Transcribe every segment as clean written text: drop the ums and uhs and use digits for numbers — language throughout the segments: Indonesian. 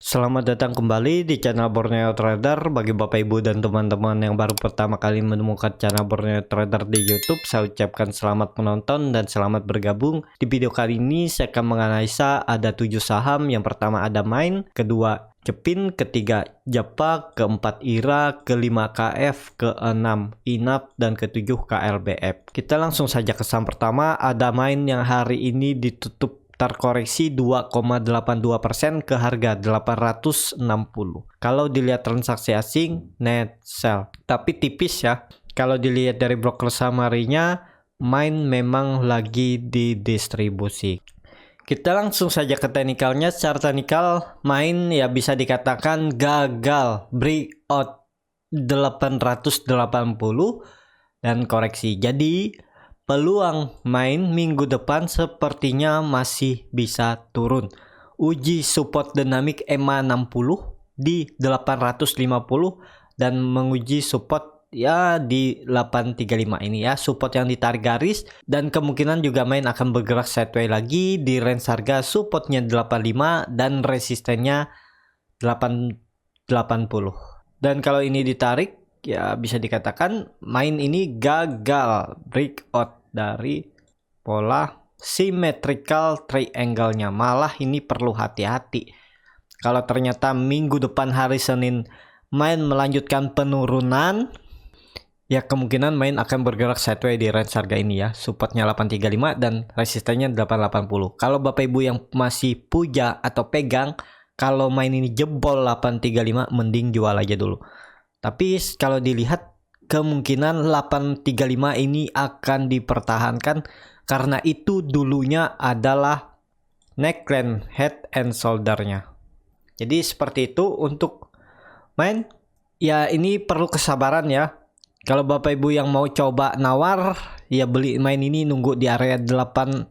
Selamat datang kembali di channel Borneo Trader. Bagi Bapak Ibu dan teman-teman yang baru pertama kali menemukan channel Borneo Trader di YouTube, saya ucapkan selamat menonton dan selamat bergabung. Di video kali ini saya akan menganalisa ada 7 saham. Yang pertama ada Main, kedua Cepin, ketiga Japa, keempat Ira, kelima KF, keenam Inap, dan ketujuh KLBF. Kita langsung saja ke saham pertama. Ada Main yang hari ini ditutup terkoreksi 2,82% ke harga 860. Kalau dilihat transaksi asing net sell, tapi tipis ya. Kalau dilihat dari broker summary-nya, Main memang lagi didistribusi. Kita langsung saja ke teknikalnya. Secara teknikal, Main ya bisa dikatakan gagal breakout 880 dan koreksi. Jadi peluang Main minggu depan sepertinya masih bisa turun. Uji support dinamik EMA 60 di 850 dan menguji support ya di 835 ini ya, support yang ditarik garis, dan kemungkinan juga Main akan bergerak sideways lagi di range harga supportnya 85 dan resistennya 880. Dan kalau ini ditarik ya bisa dikatakan Main ini gagal breakout dari pola symmetrical triangle-nya. Malah ini perlu hati-hati. Kalau ternyata minggu depan hari Senin Main melanjutkan penurunan, ya kemungkinan Main akan bergerak sideways di range harga ini ya. Supportnya 835 dan resistennya 880. Kalau Bapak Ibu yang masih puja atau pegang, kalau Main ini jebol 835 mending jual aja dulu. Tapi kalau dilihat kemungkinan 835 ini akan dipertahankan karena itu dulunya adalah neckline head and shoulder-nya. Jadi seperti itu untuk Main. Ya ini perlu kesabaran ya. Kalau Bapak Ibu yang mau coba nawar ya beli Main ini, nunggu di area 840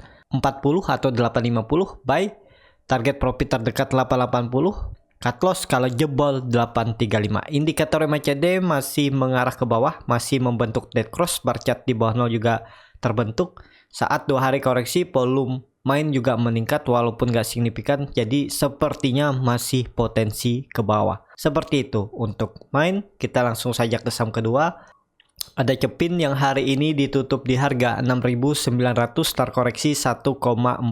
atau 850 buy. Target profit terdekat 880. Cut loss kalau jebol 835. Indikator MACD masih mengarah ke bawah, masih membentuk dead cross. Bar chart di bawah 0 juga terbentuk. Saat 2 hari koreksi, volume Main juga meningkat walaupun gak signifikan. Jadi sepertinya masih potensi ke bawah. Seperti itu untuk Main. Kita langsung saja ke saham kedua. Ada Cepin yang hari ini ditutup di harga 6.900, terkoreksi 1,42%.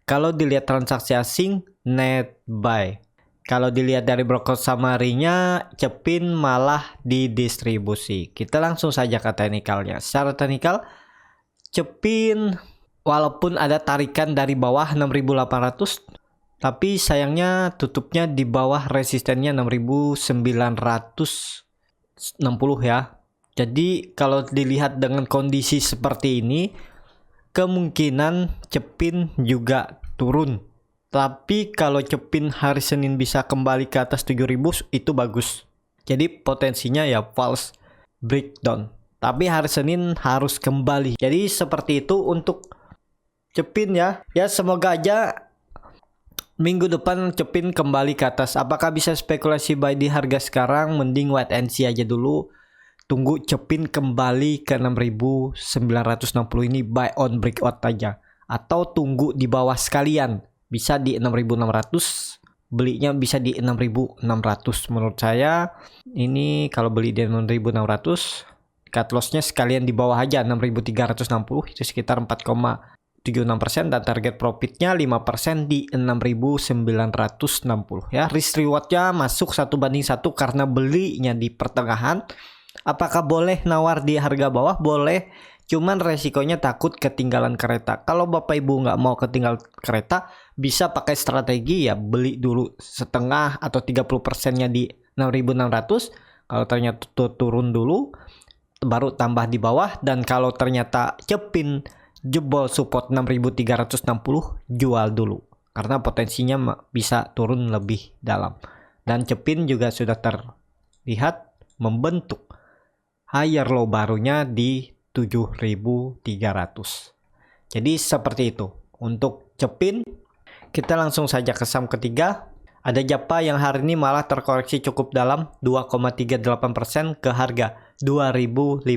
Kalau dilihat transaksi asing net buy. Kalau dilihat dari broker summary-nya, Cepin malah didistribusi. Kita langsung saja ke teknikalnya. Secara teknikal, Cepin walaupun ada tarikan dari bawah 6.800, tapi sayangnya tutupnya di bawah resistennya 6.960 ya. Jadi kalau dilihat dengan kondisi seperti ini, kemungkinan Cepin juga turun. Tapi kalau Cepin hari Senin bisa kembali ke atas 7.000 itu bagus. Jadi potensinya ya false breakdown. Tapi hari Senin harus kembali. Jadi seperti itu untuk Cepin ya. Ya semoga aja minggu depan Cepin kembali ke atas. Apakah bisa spekulasi buy di harga sekarang? Mending wait and see aja dulu. Tunggu Cepin kembali ke 6.960 ini buy on breakout aja. Atau tunggu di bawah sekalian. Bisa di 6.600. Belinya bisa di 6.600. Menurut saya ini kalau beli di 6.600, cut lossnya sekalian di bawah aja 6.360. Itu sekitar 4,76%. Dan target profitnya 5% di 6.960 ya. Risk rewardnya masuk 1:1 karena belinya di pertengahan. Apakah boleh nawar di harga bawah? Boleh, cuman resikonya takut ketinggalan kereta. Kalau Bapak Ibu nggak mau ketinggalan kereta, bisa pakai strategi ya, beli dulu setengah atau 30%-nya di 6.600. Kalau ternyata turun dulu, baru tambah di bawah. Dan kalau ternyata Cepin jebol support 6.360, jual dulu. Karena potensinya bisa turun lebih dalam. Dan Cepin juga sudah terlihat membentuk higher low barunya di 7.300. Jadi seperti itu untuk Cepin. Kita langsung saja ke saham ketiga. Ada Japa yang hari ini malah terkoreksi cukup dalam 2,38% ke harga 2.050.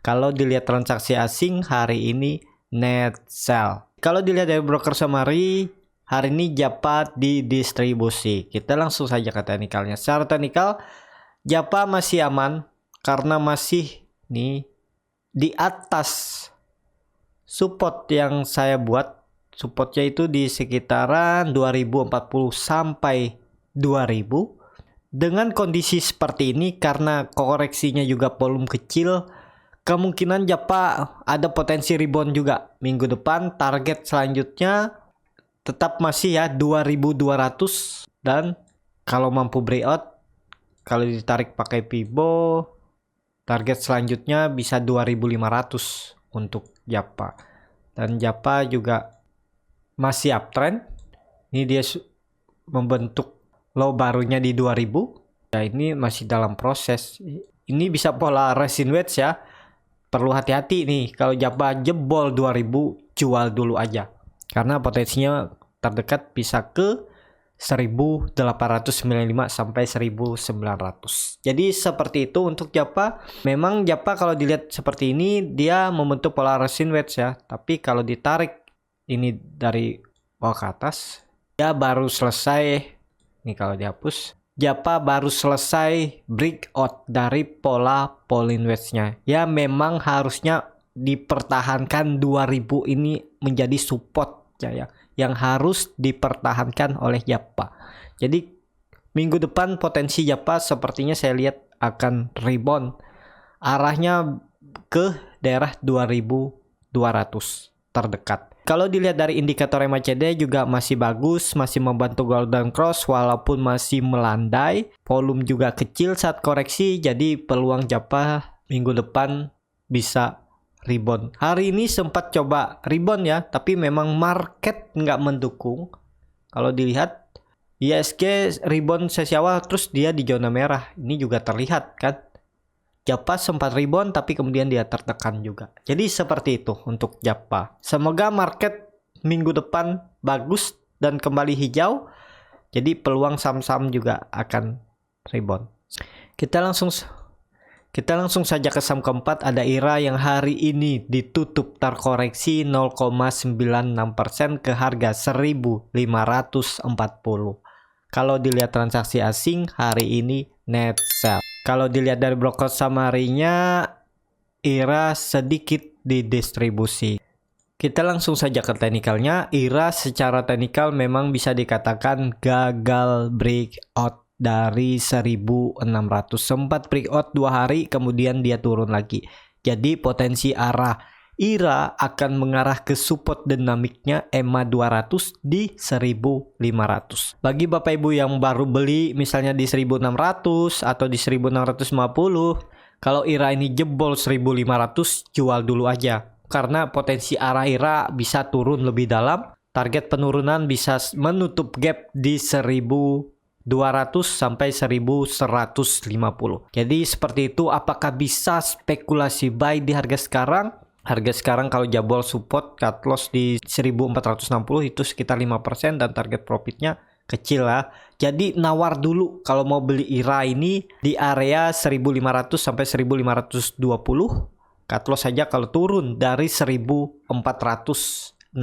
Kalau dilihat transaksi asing hari ini net sell. Kalau dilihat dari broker summary, hari ini JAPA didistribusi. Kita langsung saja ke teknikalnya. Secara teknikal JAPA masih aman karena masih nih di atas support yang saya buat. Supportnya itu di sekitaran 2040 sampai 2000. Dengan kondisi seperti ini karena koreksinya juga volume kecil, kemungkinan JAPA ada potensi rebound juga. Minggu depan target selanjutnya tetap masih ya 2200, dan kalau mampu breakout, kalau ditarik pakai Fibo, target selanjutnya bisa 2500 untuk JAPA. Dan JAPA juga masih uptrend. Ini dia membentuk low barunya di 2000. Ya, ini masih dalam proses. Ini bisa pola resin wedge ya. Perlu hati-hati nih kalau JAPA jebol 2000, jual dulu aja. Karena potensinya terdekat bisa ke 1895 sampai 1900. Jadi seperti itu untuk JAPA. Memang JAPA kalau dilihat seperti ini dia membentuk pola resin wedge ya. Tapi kalau ditarik ini dari bawah ke atas, dia baru selesai. Ini kalau dihapus, JAPA baru selesai breakout dari pola Pauling wedge-nya. Ya memang harusnya dipertahankan 2000 ini menjadi support ya, yang harus dipertahankan oleh JAPA. Jadi minggu depan potensi JAPA sepertinya saya lihat akan rebound. Arahnya ke daerah 2200 terdekat. Kalau dilihat dari indikator MACD juga masih bagus, masih membantu golden cross walaupun masih melandai. Volume juga kecil saat koreksi, jadi peluang JAPA minggu depan bisa rebound. Hari ini sempat coba rebound ya, tapi memang market nggak mendukung. Kalau dilihat ISG rebound sesi awal terus dia di zona merah. Ini juga terlihat kan. JAPA sempat rebound tapi kemudian dia tertekan juga. Jadi seperti itu untuk JAPA. Semoga market minggu depan bagus dan kembali hijau. Jadi peluang saham-saham juga akan rebound. Kita langsung saja ke saham keempat. Ada IRA yang hari ini ditutup terkoreksi 0,96% ke harga 1540. Kalau dilihat transaksi asing hari ini net sell. Kalau dilihat dari broker summary-nya, IRA sedikit didistribusi. Kita langsung saja ke teknikalnya. IRA secara teknikal memang bisa dikatakan gagal breakout dari 1600. Sempat breakout 2 hari kemudian dia turun lagi. Jadi potensi arah IRA akan mengarah ke support dinamiknya EMA 200 di 1500. Bagi Bapak Ibu yang baru beli misalnya di 1600 atau di 1650, kalau IRA ini jebol 1500, jual dulu aja. Karena potensi arah IRA bisa turun lebih dalam. Target penurunan bisa menutup gap di 1200 sampai 1150. Jadi seperti itu. Apakah bisa spekulasi buy di harga sekarang? Harga sekarang kalau jebol support cut loss di 1460 itu sekitar 5% dan target profitnya kecil lah. Jadi nawar dulu kalau mau beli IRA ini di area 1500 sampai 1520. Cut loss saja kalau turun dari 1460.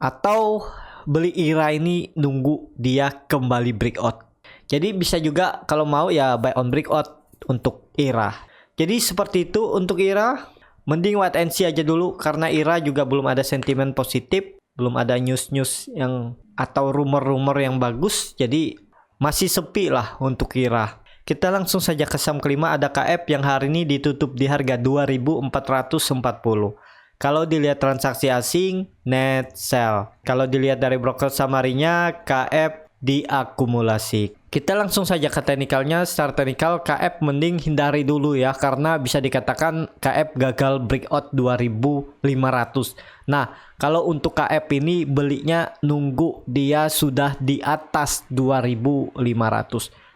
Atau beli IRA ini nunggu dia kembali breakout. Jadi bisa juga kalau mau ya buy on breakout untuk IRA. Jadi seperti itu untuk IRA. Mending wait and see aja dulu karena IRA juga belum ada sentimen positif, belum ada news-news yang atau rumor-rumor yang bagus, jadi masih sepi lah untuk IRA. Kita langsung saja ke saham kelima, ada KF yang hari ini ditutup di harga 2440. Kalau dilihat transaksi asing, net sell. Kalau dilihat dari broker summary-nya, KF diakumulasi. Kita langsung saja ke teknikalnya. Secara teknikal KF mending hindari dulu ya, karena bisa dikatakan KF gagal breakout 2500. Nah, kalau untuk KF ini belinya nunggu dia sudah di atas 2500.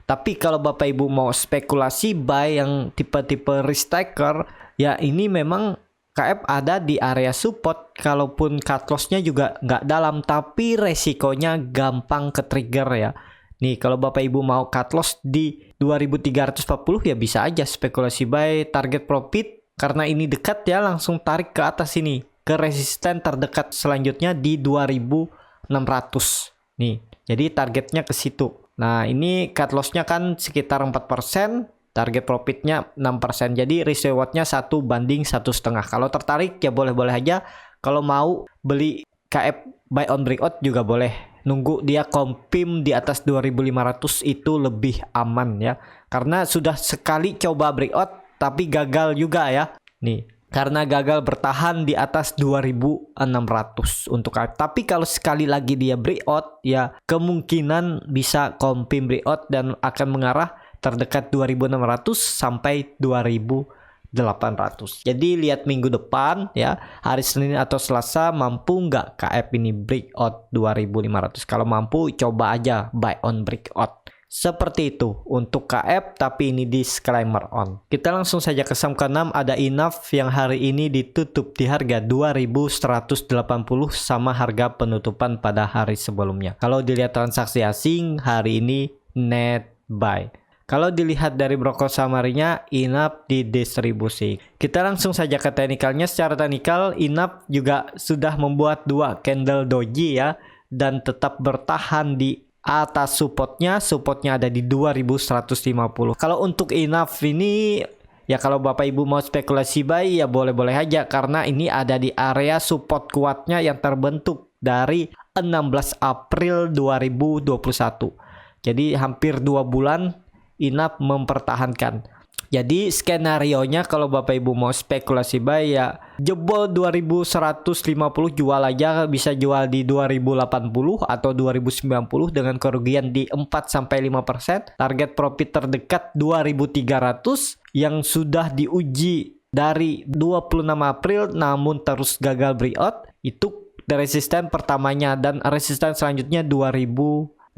Tapi kalau Bapak Ibu mau spekulasi buy yang tipe-tipe risk taker, ya ini memang KF ada di area support. Kalaupun cut loss-nya juga nggak dalam, tapi resikonya gampang ke trigger ya. Nih kalau Bapak Ibu mau cut loss di 2340 ya bisa aja spekulasi buy target profit. Karena ini dekat ya, langsung tarik ke atas ini ke resisten terdekat selanjutnya di 2400. nih. Jadi targetnya ke situ. Nah, ini cut loss-nya kan sekitar 4%, target profitnya 6%. Jadi risk reward-nya 1:1,5. Kalau tertarik ya boleh-boleh aja. Kalau mau beli KF buy on breakout juga boleh. Nunggu dia confirm di atas 2.500 itu lebih aman ya. Karena sudah sekali coba breakout tapi gagal juga ya. Nih, karena gagal bertahan di atas 2.600 untuk KF. Tapi kalau sekali lagi dia breakout ya kemungkinan bisa confirm breakout dan akan mengarah terdekat 2.600 sampai 2.800. Jadi lihat minggu depan ya, hari Senin atau Selasa mampu nggak KF ini breakout 2.500. Kalau mampu coba aja buy on breakout. Seperti itu untuk KF, tapi ini disclaimer on. Kita langsung saja ke saham ke-6, ada Enough yang hari ini ditutup di harga 2.180 sama harga penutupan pada hari sebelumnya. Kalau dilihat transaksi asing hari ini net buy. Kalau dilihat dari broker summary-nya, Enough didistribusi. Kita langsung saja ke teknikalnya. Secara teknikal, Enough juga sudah membuat 2 candle doji ya, dan tetap bertahan di atas supportnya ada di 2.150. Kalau untuk Enough ini ya, kalau Bapak Ibu mau spekulasi buy ya boleh-boleh aja, karena ini ada di area support kuatnya yang terbentuk dari 16 April 2021. Jadi hampir 2 bulan Enough mempertahankan. Jadi skenario-nya kalau Bapak Ibu mau spekulasi buy ya jebol 2.150 jual aja, bisa jual di 2.080 atau 2.090 dengan kerugian di 4-5%. Target profit terdekat 2.300 yang sudah diuji dari 26 April namun terus gagal breakout. Itu resisten pertamanya, dan resisten selanjutnya 2.500.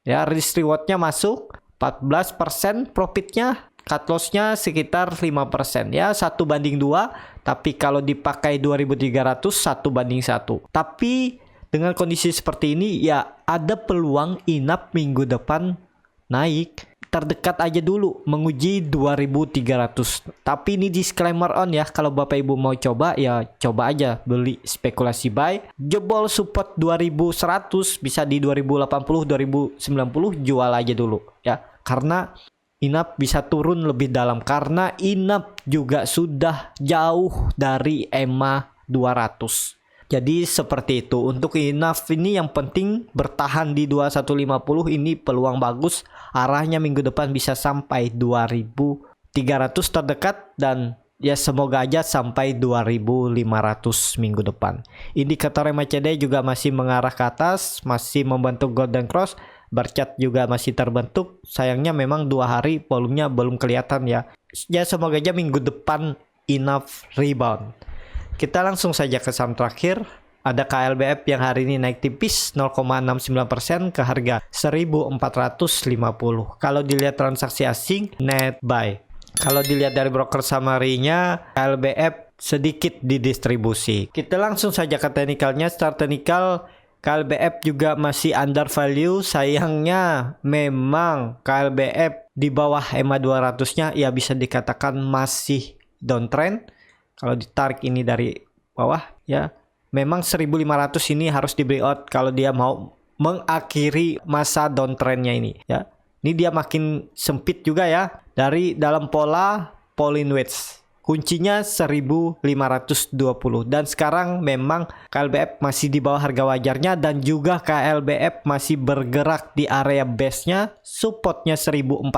Ya, risk reward-nya masuk 14% profitnya. Cut loss-nya sekitar 5% ya, 1:2. Tapi kalau dipakai 2.300 1:1. Tapi dengan kondisi seperti ini ya ada peluang Enough minggu depan naik. Terdekat aja dulu menguji 2.300. Tapi ini disclaimer on ya, kalau Bapak Ibu mau coba ya coba aja beli spekulasi buy. Jebol support 2.100 bisa di 2.080 2.090 jual aja dulu ya. Karena Enough bisa turun lebih dalam, karena Enough juga sudah jauh dari EMA 200. Jadi seperti itu. Untuk Enough ini yang penting bertahan di 2150, ini peluang bagus. Arahnya minggu depan bisa sampai 2.300 terdekat, dan ya semoga aja sampai 2.500 minggu depan. Indikator MACD juga masih mengarah ke atas, masih membentuk golden cross. Barcat juga masih terbentuk. Sayangnya memang 2 hari volumenya belum kelihatan ya. Ya semoga aja minggu depan Enough rebound. Kita langsung saja ke saham terakhir. Ada KLBF yang hari ini naik tipis 0,69% ke harga 1.450. Kalau dilihat transaksi asing net buy. Kalau dilihat dari broker summary-nya, KLBF sedikit didistribusi. Kita langsung saja ke teknikalnya. Secara teknikal KLBF juga masih under value. Sayangnya memang KLBF di bawah EMA 200-nya ya bisa dikatakan masih downtrend. Kalau ditarik ini dari bawah ya, memang 1.500 ini harus di breakout kalau dia mau mengakhiri masa downtrendnya ini ya. Ini dia makin sempit juga ya dari dalam pola Pauline Wedge. Kuncinya 1.520, dan sekarang memang KLBF masih di bawah harga wajarnya, dan juga KLBF masih bergerak di area base-nya. Supportnya 1.435,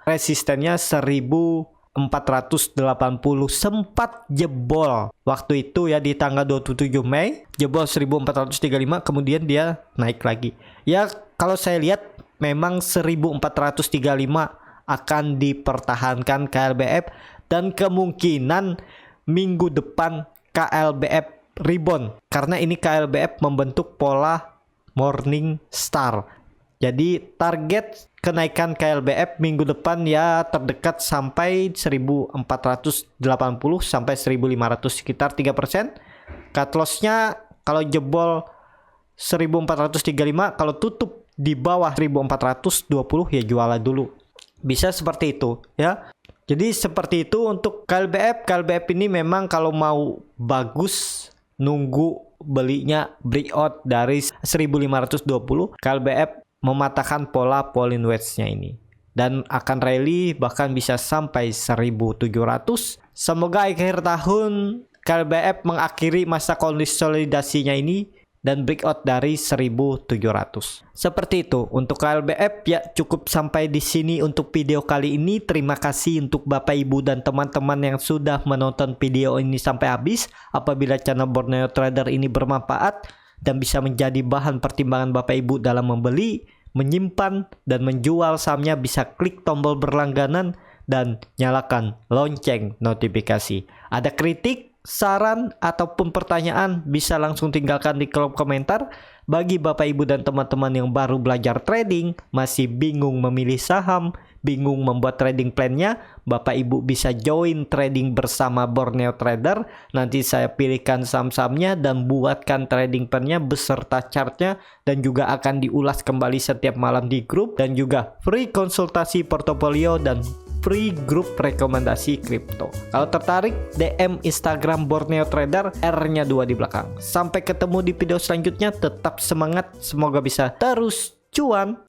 resistennya 1.480, sempat jebol waktu itu ya di tanggal 27 Mei, jebol 1.435, kemudian dia naik lagi. Ya kalau saya lihat memang 1.435 akan dipertahankan KLBF, dan kemungkinan minggu depan KLBF rebound, karena ini KLBF membentuk pola morning star. Jadi target kenaikan KLBF minggu depan ya terdekat sampai 1.480 sampai 1.500, sekitar 3%. Cut loss-nya kalau jebol 1.435, kalau tutup di bawah 1.420 ya jual dulu. Bisa seperti itu ya. Jadi seperti itu untuk KLBF. KLBF ini memang kalau mau bagus nunggu belinya breakout dari 1520, KLBF mematahkan pola Pauline wedge-nya ini dan akan rally bahkan bisa sampai 1700. Semoga akhir tahun KLBF mengakhiri masa konsolidasinya ini dan breakout dari 1700. Seperti itu untuk KLBF ya, cukup sampai di sini untuk video kali ini. Terima kasih untuk Bapak Ibu dan teman-teman yang sudah menonton video ini sampai habis. Apabila channel Borneo Trader ini bermanfaat dan bisa menjadi bahan pertimbangan Bapak Ibu dalam membeli, menyimpan dan menjual sahamnya, bisa klik tombol berlangganan dan nyalakan lonceng notifikasi. Ada kritik, saran ataupun pertanyaan bisa langsung tinggalkan di kolom komentar. Bagi Bapak Ibu dan teman-teman yang baru belajar trading, masih bingung memilih saham, bingung membuat trading plan-nya, Bapak Ibu bisa join trading bersama Borneo Trader. Nanti saya pilihkan saham-sahamnya dan buatkan trading plan-nya beserta chart-nya, dan juga akan diulas kembali setiap malam di grup, dan juga free konsultasi portofolio dan free grup rekomendasi kripto. Kalau tertarik, DM Instagram Borneo Trader, R-nya 2 di belakang. Sampai ketemu di video selanjutnya, tetap semangat, semoga bisa terus cuan.